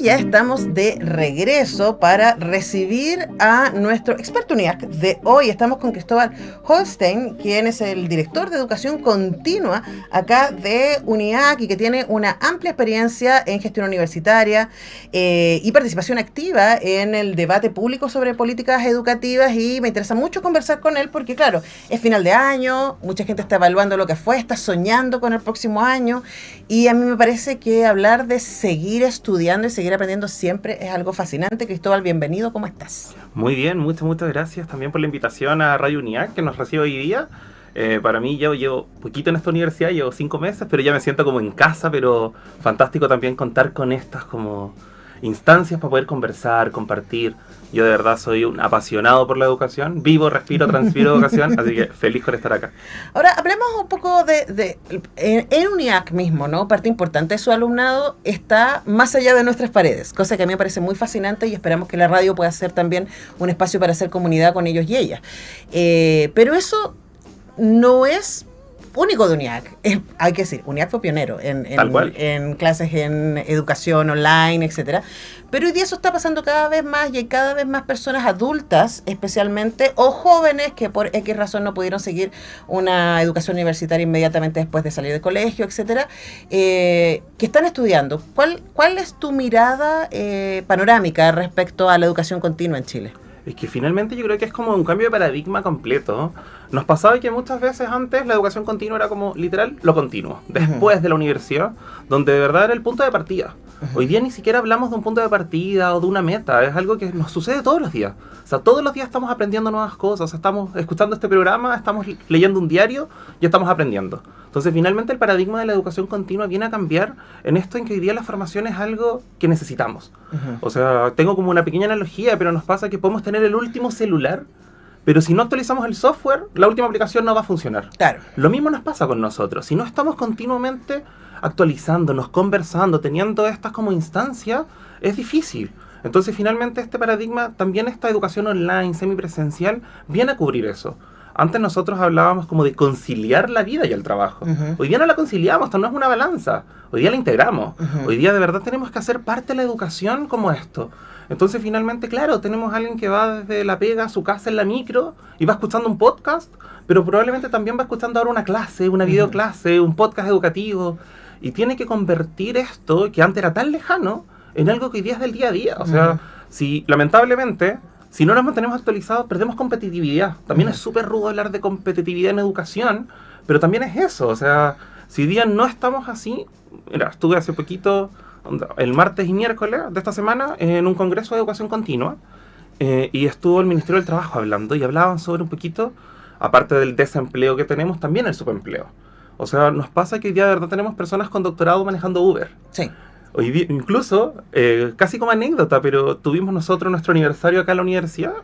ya estamos de regreso para recibir a nuestro experto UNIAC de hoy. Estamos con Cristóbal Holstein, quien es el director de educación continua acá de UNIAC y que tiene una amplia experiencia en gestión universitaria y participación activa en el debate público sobre políticas educativas, y me interesa mucho conversar con él porque, claro, es final de año, mucha gente está evaluando lo que fue, está soñando con el próximo año, y a mí me parece que hablar de seguir estudiando y seguir aprendiendo siempre es algo fascinante. Cristóbal, bienvenido, ¿cómo estás? Muy bien, muchas gracias también por la invitación a Radio UNIAC, que nos recibe hoy día. Para mí, yo llevo poquito en esta universidad, llevo 5 meses, pero ya me siento como en casa, pero fantástico también contar con estas como instancias para poder conversar, compartir. Yo de verdad soy un apasionado por la educación, vivo, respiro, transpiro educación, así que feliz por estar acá. Ahora, hablemos un poco en UNIAC mismo, ¿no? Parte importante de su alumnado está más allá de nuestras paredes, cosa que a mí me parece muy fascinante, y esperamos que la radio pueda ser también un espacio para hacer comunidad con ellos y ellas. Pero eso no es único de UNIAC. Hay que decir, UNIAC fue pionero en clases en educación online, etcétera. Pero hoy día eso está pasando cada vez más, y hay cada vez más personas adultas, especialmente, o jóvenes que por X razón no pudieron seguir una educación universitaria inmediatamente después de salir del colegio, etcétera, que están estudiando. ¿Cuál es tu mirada panorámica respecto a la educación continua en Chile? Es que finalmente yo creo que es como un cambio de paradigma completo. Nos pasaba que muchas veces antes la educación continua era como literal lo continuo, después de la universidad, donde de verdad era el punto de partida. Hoy día ni siquiera hablamos de un punto de partida o de una meta, es algo que nos sucede todos los días. O sea, todos los días estamos aprendiendo nuevas cosas, estamos escuchando este programa, estamos leyendo un diario y estamos aprendiendo. Entonces, finalmente el paradigma de la educación continua viene a cambiar en esto en que hoy día la formación es algo que necesitamos. O sea, tengo como una pequeña analogía, pero nos pasa que podemos tener el último celular, pero si no actualizamos el software, la última aplicación no va a funcionar. Claro. Lo mismo nos pasa con nosotros. Si no estamos continuamente actualizándonos, conversando, teniendo estas como instancias, es difícil. Entonces, finalmente, este paradigma, también esta educación online, semipresencial, viene a cubrir eso. Antes nosotros hablábamos como de conciliar la vida y el trabajo. Hoy día no la conciliamos, esto no es una balanza. Hoy día la integramos. Hoy día de verdad tenemos que hacer parte de la educación como esto. Entonces, finalmente, claro, tenemos a alguien que va desde la pega a su casa en la micro y va escuchando un podcast, pero probablemente también va escuchando ahora una clase, una videoclase, un podcast educativo, y tiene que convertir esto, que antes era tan lejano, en algo que hoy día es del día a día. O sea, si lamentablemente, si no nos mantenemos actualizados, perdemos competitividad. También es súper rudo hablar de competitividad en educación, pero también es eso. O sea, si hoy día no estamos así, mira, estuve hace poquito, el martes y miércoles de esta semana, en un congreso de educación continua, y estuvo el Ministerio del Trabajo hablando, y hablaban sobre un poquito, aparte del desempleo que tenemos, también el subempleo. O sea, nos pasa que hoy día de verdad tenemos personas con doctorado manejando Uber. Sí. Hoy día, incluso, casi como anécdota, pero tuvimos nosotros nuestro aniversario acá en la universidad,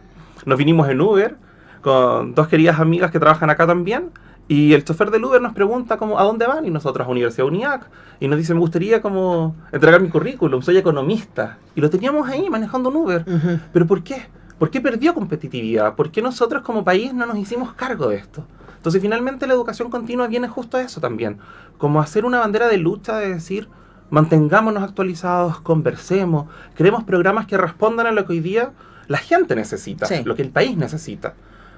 nos vinimos en Uber, con 2 queridas amigas que trabajan acá también, y el chofer del Uber nos pregunta como, ¿a dónde van? Y nosotros a Universidad UNIAC, y nos dice, me gustaría como entregar mi currículum, soy economista, y lo teníamos ahí manejando un Uber. ¿Pero por qué? ¿Por qué perdió competitividad? ¿Por qué nosotros como país no nos hicimos cargo de esto? Entonces, finalmente, la educación continua viene justo a eso también, como hacer una bandera de lucha de decir, mantengámonos actualizados, conversemos, creemos programas que respondan a lo que hoy día la gente necesita, lo que el país necesita.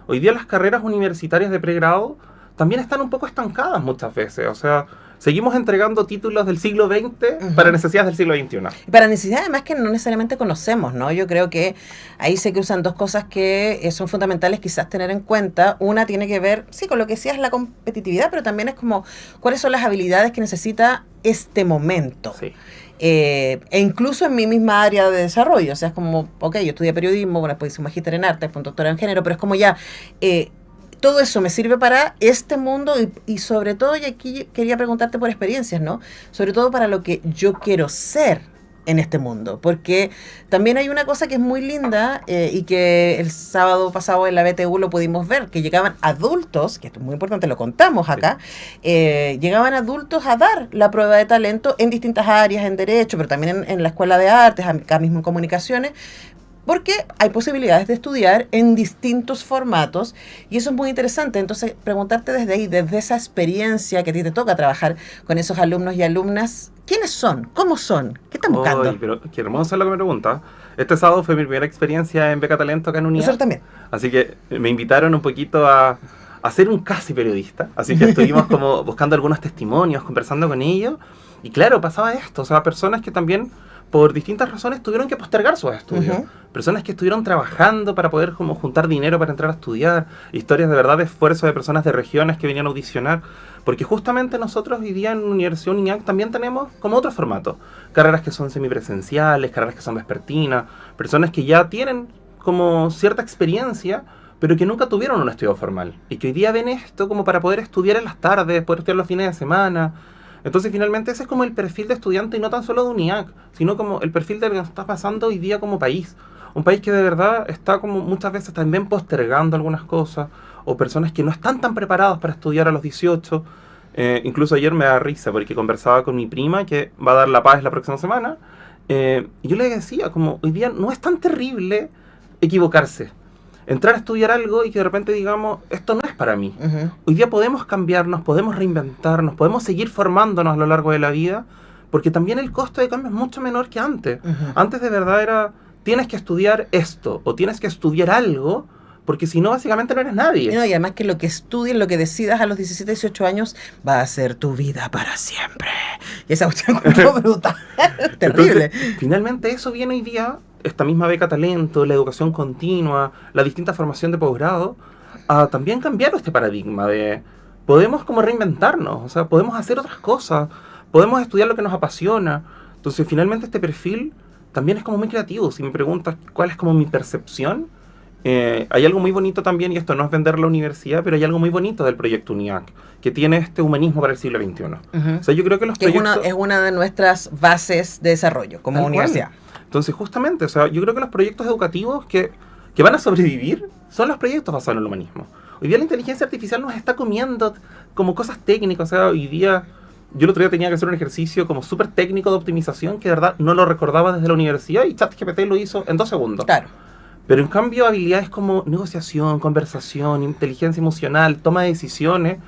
Hoy día las carreras universitarias de pregrado también están un poco estancadas muchas veces, o sea, seguimos entregando títulos del siglo XX para necesidades del siglo XXI. Para necesidades además que no necesariamente conocemos, ¿no? Yo creo que ahí se cruzan 2 cosas que son fundamentales quizás tener en cuenta. Una tiene que ver, sí, con lo que decías, la competitividad, pero también es como cuáles son las habilidades que necesita este momento. Sí. E incluso en mi misma área de desarrollo, o sea, es como, ok, yo estudié periodismo, bueno, después hice un magíster en arte, después un doctorado en género, pero es como ya... todo eso me sirve para este mundo y sobre todo, y aquí quería preguntarte por experiencias, ¿no? Sobre todo para lo que yo quiero ser en este mundo, porque también hay una cosa que es muy linda y que el sábado pasado en la BTU lo pudimos ver, que llegaban adultos, que esto es muy importante, lo contamos acá, llegaban adultos a dar la prueba de talento en distintas áreas, en derecho, pero también en la escuela de artes, acá mismo en comunicaciones, Porque hay posibilidades de estudiar en distintos formatos y eso es muy interesante. Entonces, preguntarte desde ahí, desde esa experiencia que a ti te toca trabajar con esos alumnos y alumnas, ¿quiénes son? ¿Cómo son? ¿Qué están buscando? Ay, pero qué hermoso lo que me pregunta. Este sábado fue mi primera experiencia en Beca Talento acá en UNIA. Nosotros también. Así que me invitaron un poquito a ser un casi periodista. Así que estuvimos como buscando algunos testimonios, conversando con ellos. Y claro, pasaba esto. O sea, personas que también por distintas razones tuvieron que postergar sus estudios. Personas que estuvieron trabajando para poder como juntar dinero para entrar a estudiar. Historias de verdad de esfuerzo de personas de regiones que venían a audicionar. Porque justamente nosotros hoy día en Universidad UNIAC también tenemos como otro formato. Carreras que son semipresenciales, carreras que son vespertinas, personas que ya tienen como cierta experiencia, pero que nunca tuvieron un estudio formal. Y que hoy día ven esto como para poder estudiar en las tardes, poder estudiar los fines de semana. Entonces finalmente ese es como el perfil de estudiante y no tan solo de UNIAC, sino como el perfil de lo que nos está pasando hoy día como país. Un país que de verdad está como muchas veces también postergando algunas cosas, o personas que no están tan preparados para estudiar a los 18. Incluso ayer me da risa porque conversaba con mi prima que va a dar la paz la próxima semana, y yo le decía como hoy día no es tan terrible equivocarse. Entrar a estudiar algo y que de repente digamos, esto no es para mí. Hoy día podemos cambiarnos, podemos reinventarnos, podemos seguir formándonos a lo largo de la vida, porque también el costo de cambio es mucho menor que antes. Antes de verdad era, tienes que estudiar esto, o tienes que estudiar algo, porque si no, básicamente no eres nadie. No, y además que lo que estudies, lo que decidas a los 17, 18 años, va a ser tu vida para siempre. Y esa cuestión es brutal. Terrible. Entonces, finalmente eso viene hoy día, esta misma beca talento, la educación continua, la distinta formación de posgrado, a también cambiar este paradigma de podemos como reinventarnos, o sea, podemos hacer otras cosas, podemos estudiar lo que nos apasiona. Entonces, finalmente este perfil también es como muy creativo. Si me preguntas cuál es como mi percepción, hay algo muy bonito también, y esto no es vender la universidad, pero hay algo muy bonito del proyecto UNIAC, que tiene este humanismo para el siglo XXI. O sea, yo creo que los proyectos... es una de nuestras bases de desarrollo como universidad. Entonces, justamente, o sea, yo creo que los proyectos educativos que van a sobrevivir son los proyectos basados en el humanismo. Hoy día la inteligencia artificial nos está comiendo como cosas técnicas. O sea, hoy día, yo el otro día tenía que hacer un ejercicio como súper técnico de optimización que de verdad no lo recordaba desde la universidad y ChatGPT lo hizo en 2 segundos. Claro. Pero en cambio, habilidades como negociación, conversación, inteligencia emocional, toma de decisiones,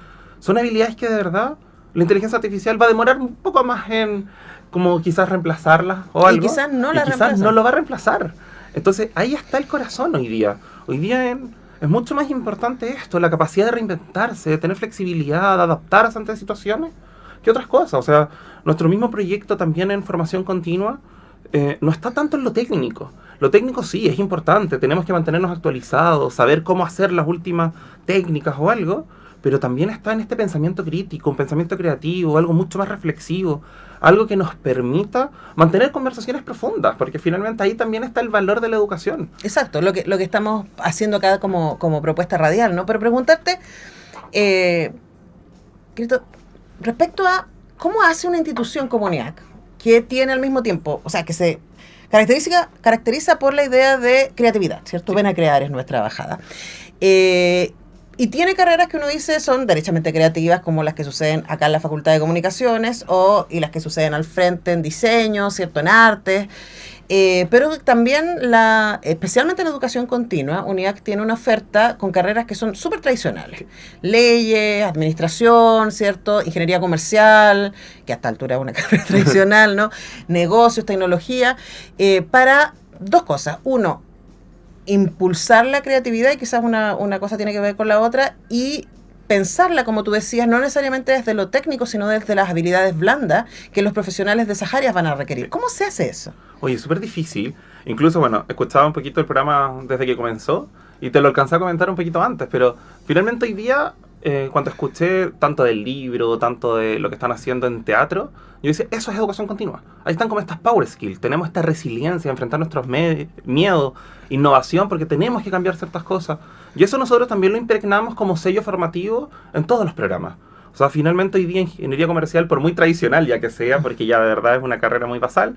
son habilidades que de verdad la inteligencia artificial va a demorar un poco más en como quizás reemplazarlas o algo. Y quizás no la quizás no lo va a reemplazar. Entonces, ahí está el corazón hoy día. Hoy día es mucho más importante esto, la capacidad de reinventarse, de tener flexibilidad, de adaptarse ante situaciones, que otras cosas. O sea, nuestro mismo proyecto también en formación continua no está tanto en lo técnico. Lo técnico sí, es importante, tenemos que mantenernos actualizados, saber cómo hacer las últimas técnicas o algo, pero también está en este pensamiento crítico, un pensamiento creativo, algo mucho más reflexivo, algo que nos permita mantener conversaciones profundas, porque finalmente ahí también está el valor de la educación. Exacto, lo que estamos haciendo acá como propuesta radial, ¿no? Pero preguntarte, Cristo, respecto a cómo hace una institución como UNIAC, que tiene al mismo tiempo, o sea, que se caracteriza por la idea de creatividad, ¿cierto? Sí. Ven a crear es nuestra bajada. Y tiene carreras que uno dice son derechamente creativas, como las que suceden acá en la Facultad de Comunicaciones y las que suceden al frente en diseño, ¿cierto? En artes. Pero también, especialmente en educación continua, UNIAC tiene una oferta con carreras que son súper tradicionales. Leyes, administración, ¿cierto? Ingeniería comercial, que a esta altura es una carrera tradicional, ¿no? Negocios, tecnología, para 2 cosas. Uno, impulsar la creatividad, y quizás una cosa tiene que ver con la otra, y pensarla, como tú decías, no necesariamente desde lo técnico, sino desde las habilidades blandas que los profesionales de esas áreas van a requerir. ¿Cómo se hace eso? Oye, súper difícil. Incluso, bueno, escuchaba un poquito el programa desde que comenzó y te lo alcancé a comentar un poquito antes, pero finalmente hoy día, cuando escuché tanto del libro, tanto de lo que están haciendo en teatro, yo decía, eso es educación continua. Ahí están como estas power skills. Tenemos esta resiliencia, enfrentar nuestros miedos, innovación, porque tenemos que cambiar ciertas cosas. Y eso nosotros también lo impregnamos como sello formativo en todos los programas. O sea, finalmente hoy día ingeniería comercial, por muy tradicional ya que sea, porque ya de verdad es una carrera muy basal,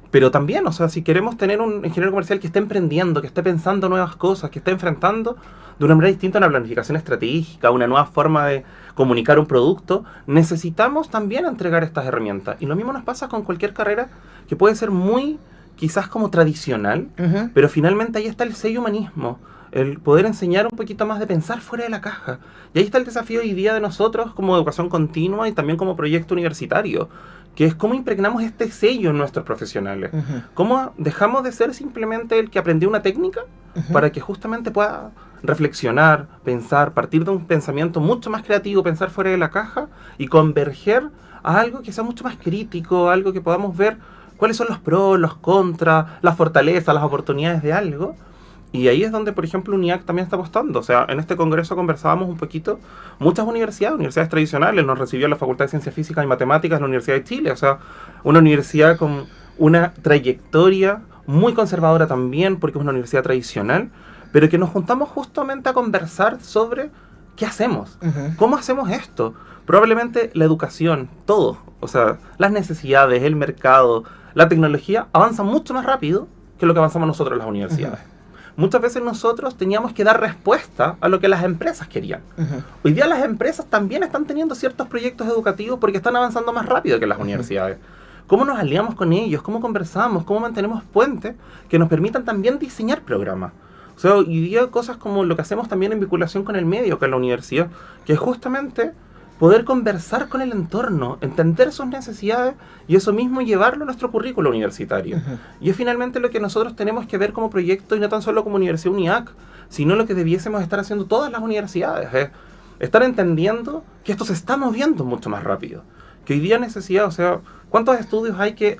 pero también, o sea, si queremos tener un ingeniero comercial que esté emprendiendo, que esté pensando nuevas cosas, que esté enfrentando de una manera distinta una planificación estratégica, una nueva forma de comunicar un producto, necesitamos también entregar estas herramientas. Y lo mismo nos pasa con cualquier carrera que puede ser muy quizás como tradicional, Ujú. pero finalmente ahí está el sello humanismo, el poder enseñar un poquito más de pensar fuera de la caja. Y ahí está el desafío hoy día de nosotros como educación continua y también como proyecto universitario, que es cómo impregnamos este sello en nuestros profesionales. Ujú. Cómo dejamos de ser simplemente el que aprendió una técnica Ujú. para que justamente pueda reflexionar, pensar, partir de un pensamiento mucho más creativo, pensar fuera de la caja y converger a algo que sea mucho más crítico, algo que podamos ver cuáles son los pros, los contras, las fortalezas, las oportunidades de algo. Y ahí es donde, por ejemplo, UNIAC también está apostando. O sea, en este congreso conversábamos un poquito, muchas universidades tradicionales, nos recibió la Facultad de Ciencias Físicas y Matemáticas de la Universidad de Chile. O sea, una universidad con una trayectoria muy conservadora también, porque es una universidad tradicional, pero que nos juntamos justamente a conversar sobre qué hacemos, Ujú. cómo hacemos esto. Probablemente la educación, todo, o sea, las necesidades, el mercado, la tecnología avanzan mucho más rápido que lo que avanzamos nosotros en las universidades. Muchas veces nosotros teníamos que dar respuesta a lo que las empresas querían. Ujú. Hoy día las empresas también están teniendo ciertos proyectos educativos porque están avanzando más rápido que las universidades. ¿Cómo nos aliamos con ellos? ¿Cómo conversamos? ¿Cómo mantenemos puentes que nos permitan también diseñar programas? O sea, hoy día cosas como lo que hacemos también en vinculación con el medio, que es la universidad, que es justamente poder conversar con el entorno, entender sus necesidades y eso mismo llevarlo a nuestro currículo universitario. Ujú. Y es finalmente lo que nosotros tenemos que ver como proyecto y no tan solo como Universidad UNIAC, sino lo que debiésemos estar haciendo todas las universidades. Estar entendiendo que esto se está moviendo mucho más rápido. Que hoy día necesidad, o sea, ¿cuántos estudios hay que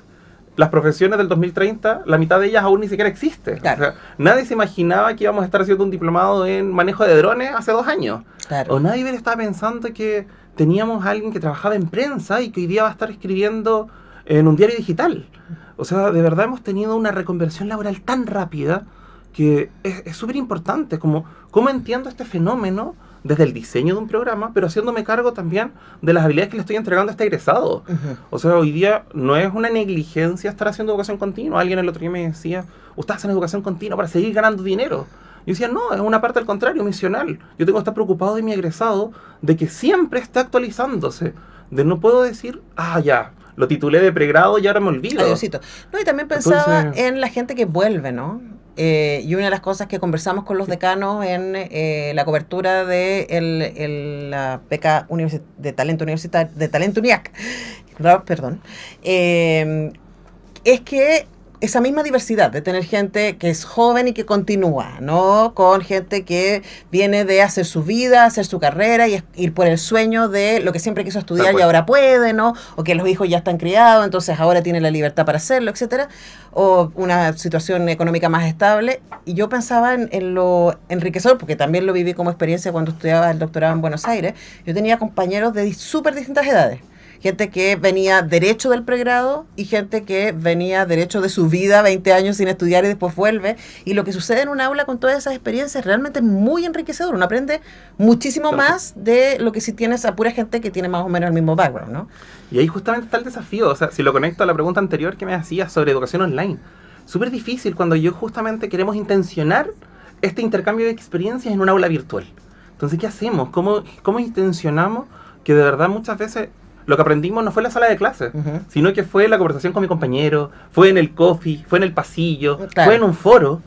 las profesiones del 2030, la mitad de ellas aún ni siquiera existe? Claro. O sea, nadie se imaginaba que íbamos a estar haciendo un diplomado en manejo de drones hace 2 años. Claro. O nadie estaba pensando que teníamos a alguien que trabajaba en prensa y que hoy día va a estar escribiendo en un diario digital. O sea, de verdad hemos tenido una reconversión laboral tan rápida que es súper importante. ¿Cómo entiendo este fenómeno desde el diseño de un programa, pero haciéndome cargo también de las habilidades que le estoy entregando a este egresado? Ujú. O sea, hoy día no es una negligencia estar haciendo educación continua. Alguien el otro día me decía, usted hace educación continua para seguir ganando dinero. Yo decía, no, es una parte al contrario, misional. Yo tengo que estar preocupado de mi egresado, de que siempre esté actualizándose. De no puedo decir, ya, lo titulé de pregrado y ahora me olvido. Adiosito. No, y también pensaba Entonces- en la gente que vuelve, ¿no? Y una de las cosas que conversamos con los decanos en la cobertura de la beca de talento universitario, de talento UNIAC, perdón, es que esa misma diversidad de tener gente que es joven y que continúa, ¿no? Con gente que viene de hacer su vida, hacer su carrera y ir por el sueño de lo que siempre quiso estudiar y ahora puede, ¿no? O que los hijos ya están criados, entonces ahora tiene la libertad para hacerlo, etcétera. O una situación económica más estable. Y yo pensaba en lo enriquecedor, porque también lo viví como experiencia cuando estudiaba el doctorado en Buenos Aires. Yo tenía compañeros de súper distintas edades. Gente que venía derecho del pregrado y gente que venía derecho de su vida, 20 años sin estudiar y después vuelve. Y lo que sucede en un aula con todas esas experiencias realmente es muy enriquecedor. Uno aprende muchísimo más de lo que si tienes a pura gente que tiene más o menos el mismo background, ¿no? Y ahí justamente está el desafío. O sea, si lo conecto a la pregunta anterior que me hacías sobre educación online. Súper difícil cuando yo justamente queremos intencionar este intercambio de experiencias en un aula virtual. Entonces, ¿qué hacemos? ¿Cómo intencionamos que de verdad muchas veces lo que aprendimos no fue en la sala de clases, sino que fue la conversación con mi compañero, fue en el coffee, fue en el pasillo, Claro. fue en un foro?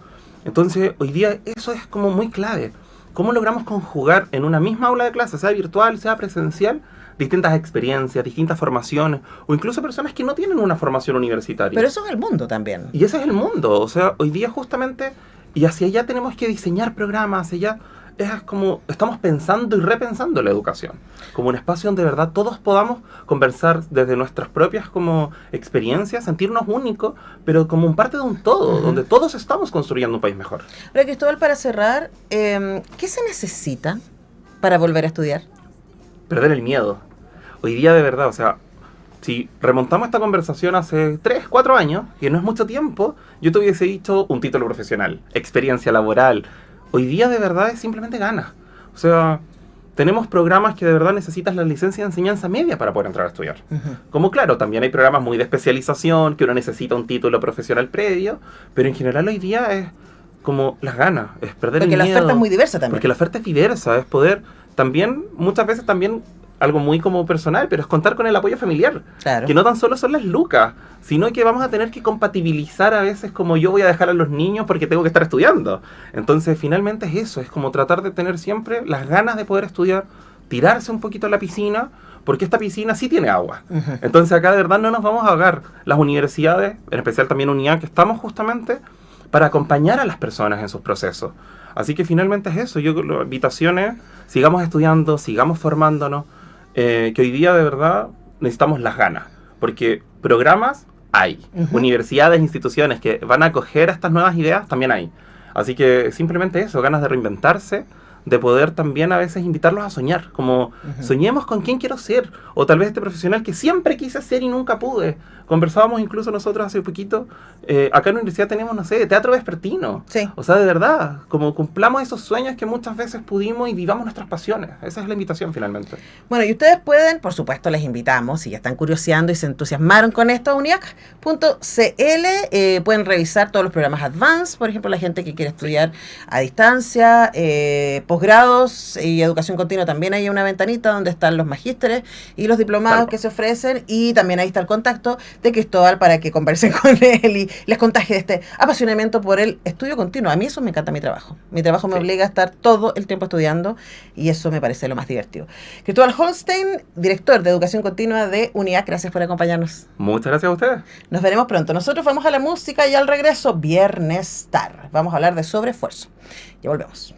Entonces, hoy día eso es como muy clave. ¿Cómo logramos conjugar en una misma aula de clase, sea virtual, sea presencial, distintas experiencias, distintas formaciones, o incluso personas que no tienen una formación universitaria? Pero eso es el mundo también. Y ese es el mundo. O sea, hoy día justamente, y hacia allá tenemos que diseñar programas, hacia allá es como estamos pensando y repensando la educación, como un espacio donde de verdad todos podamos conversar desde nuestras propias como experiencias, sentirnos únicos, pero como un parte de un todo, donde todos estamos construyendo un país mejor. Ahora, Cristóbal, para cerrar, ¿qué se necesita para volver a estudiar? Perder el miedo. Hoy día de verdad, o sea, si remontamos esta conversación hace 3, 4 años, que no es mucho tiempo, yo te hubiese dicho un título profesional, experiencia laboral. Hoy día de verdad es simplemente ganas. O sea, tenemos programas que de verdad necesitas la licencia de enseñanza media para poder entrar a estudiar. Como claro, también hay programas muy de especialización, que uno necesita un título profesional previo, pero en general hoy día es como las ganas, es perder el miedo. Porque la oferta es muy diversa también. Porque la oferta es diversa, es poder también, muchas veces también algo muy como personal, pero es contar con el apoyo familiar. Claro. Que no tan solo son las lucas, sino que vamos a tener que compatibilizar a veces como yo voy a dejar a los niños porque tengo que estar estudiando. Entonces, finalmente es eso, es como tratar de tener siempre las ganas de poder estudiar, tirarse un poquito a la piscina, porque esta piscina sí tiene agua. Entonces, acá de verdad no nos vamos a ahogar. Las universidades, en especial también UNIAC, que estamos justamente para acompañar a las personas en sus procesos. Así que finalmente es eso. Yo la invitación es, sigamos estudiando, sigamos formándonos, que hoy día de verdad necesitamos las ganas, porque programas hay, universidades, instituciones que van a acoger estas nuevas ideas también hay. Así que simplemente eso, ganas de reinventarse, de poder también a veces invitarlos a soñar, como soñemos con quién quiero ser, o tal vez este profesional que siempre quise ser y nunca pude. Conversábamos incluso nosotros hace poquito, acá en la universidad tenemos, no sé, teatro vespertino. Sí. O sea, de verdad, como cumplamos esos sueños que muchas veces pudimos y vivamos nuestras pasiones. Esa es la invitación finalmente. Bueno, y ustedes pueden, por supuesto, les invitamos, si ya están curioseando y se entusiasmaron con esto, uniac.cl, pueden revisar todos los programas Advanced, por ejemplo, la gente que quiere estudiar a distancia, posgrados y educación continua, también hay una ventanita donde están los magísteres y los diplomados que se ofrecen, y también ahí está el contacto de Cristóbal para que conversen con él y les contagie este apasionamiento por el estudio continuo. A mí eso me encanta mi trabajo. Mi trabajo me obliga a estar todo el tiempo estudiando y eso me parece lo más divertido. Cristóbal Holstein, director de educación continua de UNIAC, gracias por acompañarnos. Muchas gracias a ustedes. Nos veremos pronto. Nosotros vamos a la música y al regreso, Bienestar. Vamos a hablar de sobreesfuerzo. Ya volvemos.